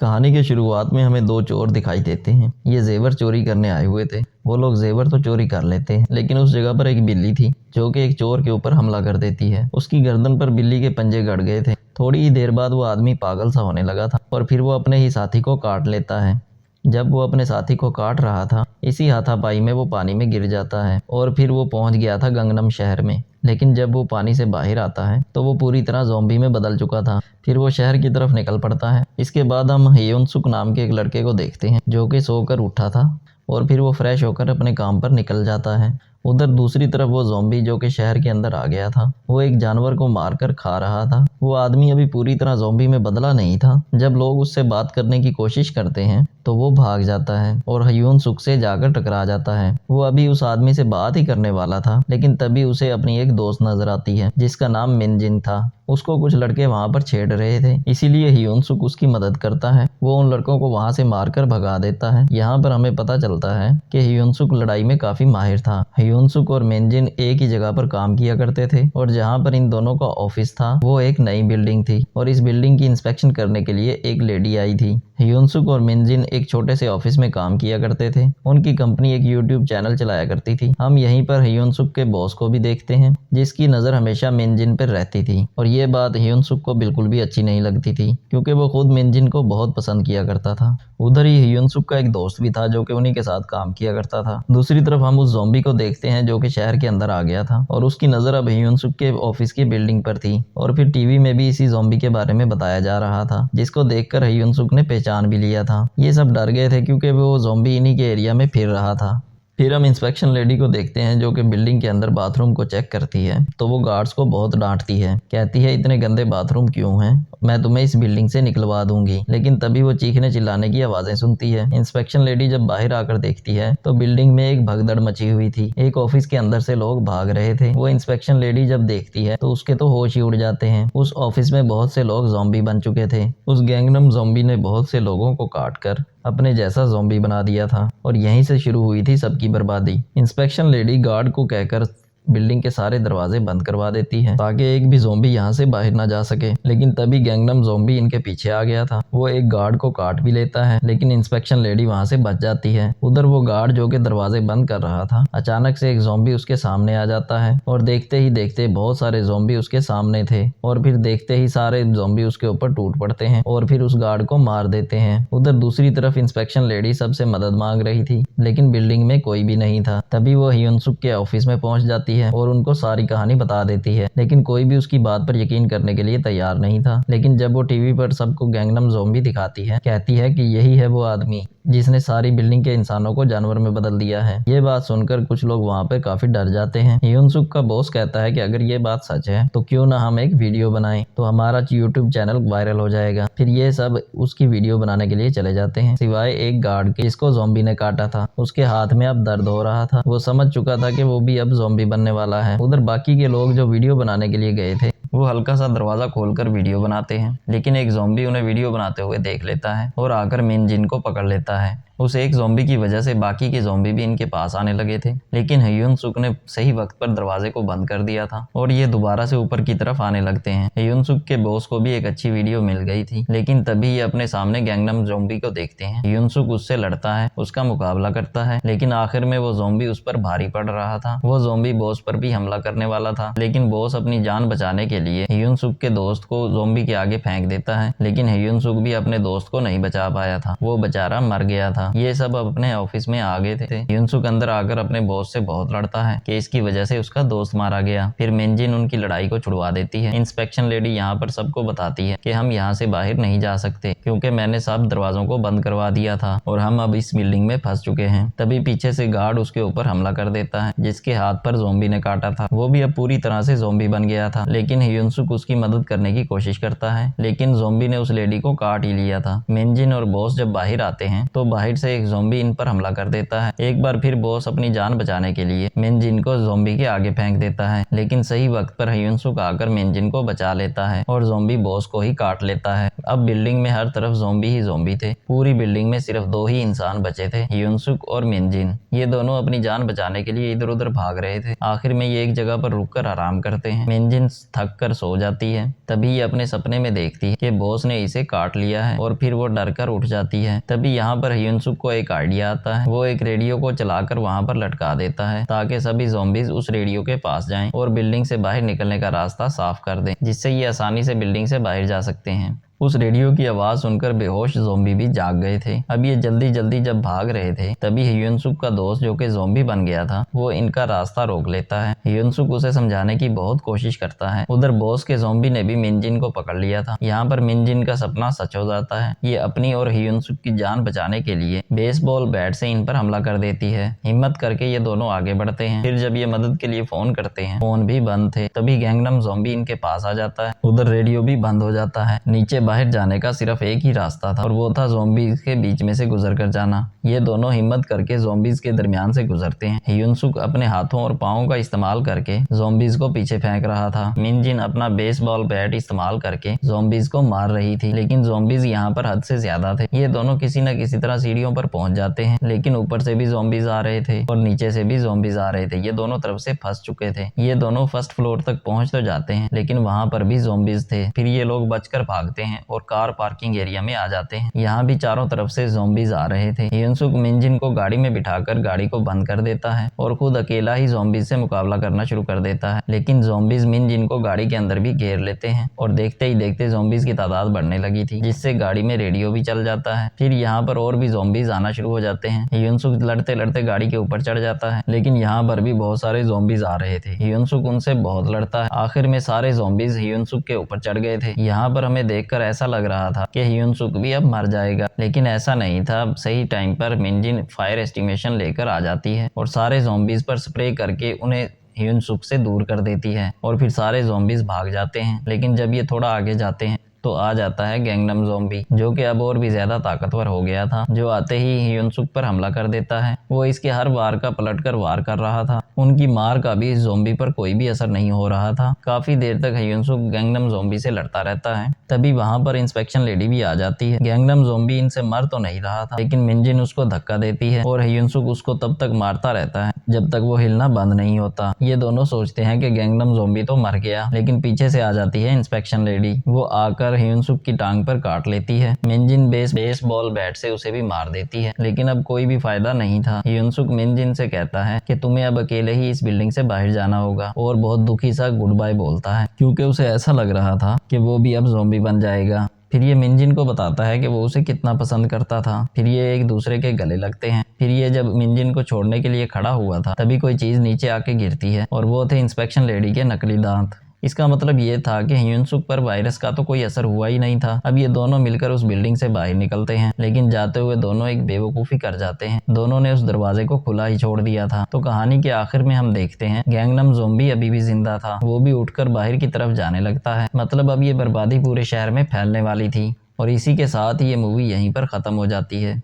कहानी के शुरुआत में हमें दो चोर दिखाई देते हैं। ये जेवर चोरी करने आए हुए थे। वो लोग जेवर तो चोरी कर लेते हैं, लेकिन उस जगह पर एक बिल्ली थी जो कि एक चोर के ऊपर हमला कर देती है। उसकी गर्दन पर बिल्ली के पंजे गड़ गए थे। थोड़ी ही देर बाद वो आदमी पागल सा होने लगा था और फिर वो अपने ही साथी को काट लेता है। जब वो अपने साथी को काट रहा था, इसी हाथापाई में वो पानी में गिर जाता है और फिर वो पहुंच गया था गंगनम शहर में। लेकिन जब वो पानी से बाहर आता है तो वो पूरी तरह ज़ॉम्बी में बदल चुका था। फिर वो शहर की तरफ निकल पड़ता है। इसके बाद हम हेयोन सुक नाम के एक लड़के को देखते हैं जो कि सोकर उठा था और फिर वो फ्रेश होकर अपने काम पर निकल जाता है। उधर दूसरी तरफ वो ज़ॉम्बी जो कि शहर के अंदर आ गया था, वो एक जानवर को मारकर खा रहा था। वो आदमी अभी पूरी तरह ज़ॉम्बी में बदला नहीं था। जब लोग उससे बात करने की कोशिश करते हैं तो वो भाग जाता है और हेयोन सुक से जाकर टकरा जाता है। वो अभी उस आदमी से बात ही करने वाला था, लेकिन तभी उसे अपनी एक दोस्त नजर आती है जिसका नाम मिनजिन था। उसको कुछ लड़के वहां पर छेड़ रहे थे, इसीलिए हेयोन सुक उसकी मदद करता है। वो उन लड़कों को वहां से मारकर भगा देता है। यहाँ पर हमें पता चलता है कि हेयोन सुक लड़ाई में काफी माहिर था। हेयोन सुक और मिनजिन एक ही जगह पर काम किया करते थे और जहाँ पर इन दोनों का ऑफिस था वो एक नई बिल्डिंग थी और इस बिल्डिंग की इंस्पेक्शन करने के लिए एक लेडी आई थी। हेयोन सुक और मिनजिन एक छोटे से ऑफिस में काम किया करते थे। उनकी कंपनी एक यूट्यूब चैनल चलाया करती थी। हम यहीं पर हेयोन सुक के बॉस को भी देखते हैं जिसकी नज़र हमेशा मिनजिन पर रहती थी और ये बात हेयोन सुक को बिल्कुल भी अच्छी नहीं लगती थी क्योंकि वो खुद मिनजिन को बहुत पसंद किया करता था। उधर ही हेयोन सुक का एक दोस्त भी था जो कि उन्हीं के साथ काम किया करता था। दूसरी तरफ हम उस ज़ॉम्बी को देखते हैं जो कि शहर के अंदर आ गया था और उसकी नज़र अब हेयोन सुक के ऑफिस की बिल्डिंग पर थी और फिर टीवी में भी इसी ज़ॉम्बी के बारे में बताया जा रहा था, जिसको देखकर हेयोन सुक ने पहचान भी लिया था। ये सब डर गए थे क्योंकि वो ज़ॉम्बी इन्हीं के एरिया में फिर रहा था। फिर हम इंस्पेक्शन लेडी को देखते हैं जो कि बिल्डिंग के अंदर बाथरूम को चेक करती है। तो वो गार्ड्स को बहुत डांटती है, कहती है इतने गंदे बाथरूम क्यों हैं, मैं तुम्हें इस बिल्डिंग से निकलवा दूंगी। लेकिन तभी वो चीखने चिल्लाने की आवाजें सुनती है। इंस्पेक्शन लेडी जब बाहर आकर देखती है तो बिल्डिंग में एक भगदड़ मची हुई थी। एक ऑफिस के अंदर से लोग भाग रहे थे। वो इंस्पेक्शन लेडी जब देखती है तो उसके तो होश ही उड़ जाते हैं। उस ऑफिस में बहुत से लोग ज़ॉम्बी बन चुके थे। उस गैंगनम ज़ॉम्बी ने बहुत से लोगों को काटकर अपने जैसा ज़ॉम्बी बना दिया था और यहीं से शुरू हुई थी सबकी बर्बादी। इंस्पेक्शन लेडी गार्ड को कहकर बिल्डिंग के सारे दरवाजे बंद करवा देती है ताकि एक भी ज़ॉम्बी यहाँ से बाहर ना जा सके। लेकिन तभी गैंगनम ज़ॉम्बी इनके पीछे आ गया था। वो एक गार्ड को काट भी लेता है, लेकिन इंस्पेक्शन लेडी वहाँ से बच जाती है। उधर वो गार्ड जो कि दरवाजे बंद कर रहा था, अचानक से एक ज़ॉम्बी उसके सामने आ जाता है और देखते ही देखते बहुत सारे ज़ॉम्बी उसके सामने थे और फिर देखते ही सारे ज़ॉम्बी उसके ऊपर टूट पड़ते हैं और फिर उस गार्ड को मार देते हैं। उधर दूसरी तरफ इंस्पेक्शन लेडी सबसे मदद मांग रही थी, लेकिन बिल्डिंग में कोई भी नहीं था। तभी वो हेयोन सुक के ऑफिस में पहुंच जाती है और उनको सारी कहानी बता देती है, लेकिन कोई भी उसकी बात पर यकीन करने के लिए तैयार नहीं था। लेकिन जब वो टीवी पर सबको गैंगनम ज़ॉम्बी दिखाती है, कहती है कि यही है वो आदमी जिसने सारी बिल्डिंग के इंसानों को जानवर में बदल दिया है। ये बात सुनकर कुछ लोग वहाँ पे काफी डर जाते हैं। हेयोन सुक का बॉस कहता है कि अगर ये बात सच है तो क्यों ना हम एक वीडियो बनाएं, तो हमारा यूट्यूब चैनल वायरल हो जाएगा। फिर ये सब उसकी वीडियो बनाने के लिए चले जाते हैं, सिवाय एक गार्ड के जिसको ज़ॉम्बी ने काटा था। उसके हाथ में अब दर्द हो रहा था। वो समझ चुका था कि वो भी अब ज़ॉम्बी बनने वाला है। उधर बाकी के लोग जो वीडियो बनाने के लिए गए थे वो हल्का सा दरवाजा खोलकर वीडियो बनाते हैं, लेकिन एक ज़ॉम्बी उन्हें वीडियो बनाते हुए देख लेता है और आकर मिनजिन को पकड़ लेता है। उस एक ज़ॉम्बी की वजह से बाकी के ज़ॉम्बी भी इनके पास आने लगे थे, लेकिन हेयोन सुक ने सही वक्त पर दरवाजे को बंद कर दिया था और ये दोबारा से ऊपर की तरफ आने लगते हैं। हेयोन सुक के बॉस को भी एक अच्छी वीडियो मिल गई थी, लेकिन तभी ये अपने सामने गैंगनम ज़ॉम्बी को देखते हैं। हेयोन सुक उससे लड़ता है, उसका मुकाबला करता है, लेकिन आखिर में वो ज़ॉम्बी उस पर भारी पड़ रहा था। वो ज़ॉम्बी बॉस पर भी हमला करने वाला था, लेकिन बॉस अपनी जान बचाने के लिए हेयोन सुक के दोस्त को ज़ॉम्बी के आगे फेंक देता है, लेकिन हेयोन सुक भी अपने दोस्त को नहीं बचा पाया था। वो बेचारा मर गया था। ये सब अपने ऑफिस में आ गए थे। हेयोन सुक अंदर आकर अपने बॉस से बहुत लड़ता है कि इसकी वजह से उसका दोस्त मारा गया। फिर मिनजिन उनकी लड़ाई को छुड़वा देती है। इंस्पेक्शन लेडी यहाँ पर सबको बताती है कि हम यहाँ से बाहर नहीं जा सकते क्योंकि मैंने सब दरवाजों को बंद करवा दिया था और हम अब इस बिल्डिंग में फंस चुके हैं। तभी पीछे से गार्ड उसके ऊपर हमला कर देता है जिसके हाथ पर ज़ॉम्बी ने काटा था। वो भी अब पूरी तरह से ज़ॉम्बी बन गया था, लेकिन हेयोन सुक उसकी मदद करने की कोशिश करता है, लेकिन ज़ॉम्बी ने उस लेडी को काट ही लिया था। मिनजिन और बॉस जब बाहर आते हैं तो बाहर से एक ज़ॉम्बी इन पर हमला कर देता है। एक बार फिर बॉस अपनी जान बचाने के लिए मिनजिन को ज़ॉम्बी के आगे फेंक देता है, लेकिन सही वक्त पर ह्यूनसुक आकर मिनजिन को बचा लेता है और ज़ॉम्बी बॉस को ही काट लेता है। अब बिल्डिंग में हर तरफ ज़ॉम्बी ही ज़ॉम्बी थे। पूरी बिल्डिंग में सिर्फ 2 ही इंसान बचे थे, ह्यूनसुक और मिनजिन। ये दोनों अपनी जान बचाने के लिए इधर उधर भाग रहे थे। आखिर में ये एक जगह पर रुककर आराम करते हैं। मिनजिन थक कर सो जाती है। तभी ये अपने सपने में देखती है कि बॉस ने इसे काट लिया है और फिर वो डर कर उठ जाती है। तभी यहाँ पर ह्यूनसुक को एक आइडिया आता है। वो एक रेडियो को चलाकर वहाँ पर लटका देता है ताकि सभी ज़ॉम्बीज उस रेडियो के पास जाएं और बिल्डिंग से बाहर निकलने का रास्ता साफ कर दें, जिससे ये आसानी से बिल्डिंग से बाहर जा सकते हैं। उस रेडियो की आवाज सुनकर बेहोश ज़ॉम्बी भी जाग गए थे। अब ये जल्दी जल्दी जब भाग रहे थे तभी ह्यूनसुक का दोस्त जो कि ज़ॉम्बी बन गया था वो इनका रास्ता रोक लेता है। ह्यूनसुक उसे समझाने की बहुत कोशिश करता है। उधर बॉस के ज़ॉम्बी ने भी मिनजिन को पकड़ लिया था। यहाँ पर मिनजिन का सपना सच हो जाता है। ये अपनी और ह्यूनसुक की जान बचाने के लिए बेसबॉल बैट से इन पर हमला कर देती है। हिम्मत करके ये दोनों आगे बढ़ते हैं। फिर जब ये मदद के लिए फोन करते हैं, फोन भी बंद थे। तभी गैंगनम ज़ॉम्बी इनके पास आ जाता है। उधर रेडियो भी बंद हो जाता है। नीचे बाहर जाने का सिर्फ एक ही रास्ता था और वो था ज़ॉम्बीज के बीच में से गुजर कर जाना। ये दोनों हिम्मत करके ज़ॉम्बीज के दरमियान से गुजरते हैं। ह्यूनसुक अपने हाथों और पाँवों का इस्तेमाल करके ज़ॉम्बीज को पीछे फेंक रहा था। मिनजिन अपना बेसबॉल बैट इस्तेमाल करके ज़ॉम्बीज को मार रही थी, लेकिन ज़ॉम्बीज यहाँ पर हद से ज्यादा थे। ये दोनों किसी न किसी तरह सीढ़ियों पर पहुंच जाते हैं, लेकिन ऊपर से भी ज़ॉम्बीज आ रहे थे और नीचे से भी ज़ॉम्बीज आ रहे थे। ये दोनों तरफ से फंस चुके थे। ये दोनों फर्स्ट फ्लोर तक पहुंच तो जाते हैं, लेकिन वहां पर भी ज़ॉम्बीज थे। फिर ये लोग बचकर भागते हैं और कार पार्किंग एरिया में आ जाते हैं। यहाँ भी चारों तरफ से ज़ॉम्बीज आ रहे थे। ह्यूनसुक मिनजिन को गाड़ी में बिठाकर गाड़ी को बंद कर देता है और खुद अकेला ही ज़ॉम्बीज से मुकाबला करना शुरू कर देता है, लेकिन ज़ॉम्बीज मिनजिन को गाड़ी के अंदर भी घेर लेते हैं और देखते ही देखते ज़ॉम्बीज की तादाद बढ़ने लगी थी, जिससे गाड़ी में रेडियो भी चल जाता है। फिर यहाँ पर और भी ज़ॉम्बीज आना शुरू हो जाते हैं। ह्यूनसुक लड़ते लड़ते गाड़ी के ऊपर चढ़ जाता है, लेकिन यहाँ पर भी बहुत सारे ज़ॉम्बीज आ रहे थे। ह्यूनसुक उनसे बहुत लड़ता है। आखिर में सारे ज़ॉम्बीज ह्यूनसुक के ऊपर चढ़ गए थे। यहाँ पर हमें देखकर ऐसा लग रहा था कि ह्यूनसुक भी अब मर जाएगा, लेकिन ऐसा नहीं था। सही टाइम पर मिनजिन फायर एस्टिमेशन लेकर आ जाती है और सारे ज़ॉम्बीज पर स्प्रे करके उन्हें ह्यूनसुक से दूर कर देती है और फिर सारे ज़ॉम्बीज भाग जाते हैं। लेकिन जब ये थोड़ा आगे जाते हैं तो आ जाता है गैंगनम ज़ॉम्बी, जो कि अब और भी ज्यादा ताकतवर हो गया था। जो आते ही ह्यूनसुक पर हमला कर देता है। वो इसके हर वार का पलटकर वार कर रहा था। उनकी मार का भी इस ज़ॉम्बी पर कोई भी असर नहीं हो रहा था। काफी देर तक ह्यूनसुक गैंगनम ज़ॉम्बी से लड़ता रहता है। तभी वहां पर इंस्पेक्शन लेडी भी आ जाती है। गैंगनम ज़ॉम्बी इनसे मर तो नहीं रहा था, लेकिन मिनजिन उसको धक्का देती है और ह्यूनसुक उसको तब तक मारता रहता है जब तक वो हिलना बंद नहीं होता। ये दोनों सोचते हैं कि गैंगनम ज़ॉम्बी तो मर गया, लेकिन पीछे से आ जाती है इंस्पेक्शन लेडी। वो आकर ह्यूनसुक की टांग पर काट लेती है। मिनजिन बेसबॉल बैट से उसे भी मार देती है, लेकिन अब कोई भी फायदा नहीं था। ह्यूनसुक मिनजिन से कहता है कि तुम्हें अब अकेले ही इस बिल्डिंग से बाहर जाना होगा और बहुत दुखी सा गुड बाय बोलता है, क्योंकि उसे ऐसा लग रहा था कि वो भी अब ज़ॉम्बी बन जाएगा। फिर ये मिनजिन को बताता है कि वो उसे कितना पसंद करता था। फिर ये एक दूसरे के गले लगते हैं। फिर ये जब मिनजिन को छोड़ने के लिए खड़ा हुआ था तभी कोई चीज नीचे आके गिरती है और वो थे इंस्पेक्शन लेडी के नकली दांत। इसका मतलब ये था कि ह्यूनसुक पर वायरस का तो कोई असर हुआ ही नहीं था। अब ये दोनों मिलकर उस बिल्डिंग से बाहर निकलते हैं, लेकिन जाते हुए दोनों एक बेवकूफ़ी कर जाते हैं। दोनों ने उस दरवाजे को खुला ही छोड़ दिया था। तो कहानी के आखिर में हम देखते हैं गैंगनम ज़ॉम्बी अभी भी जिंदा था। वो भी उठकर बाहर की तरफ जाने लगता है। मतलब अब ये बर्बादी पूरे शहर में फैलने वाली थी। और इसी के साथ ये मूवी यहीं पर ख़त्म हो जाती है।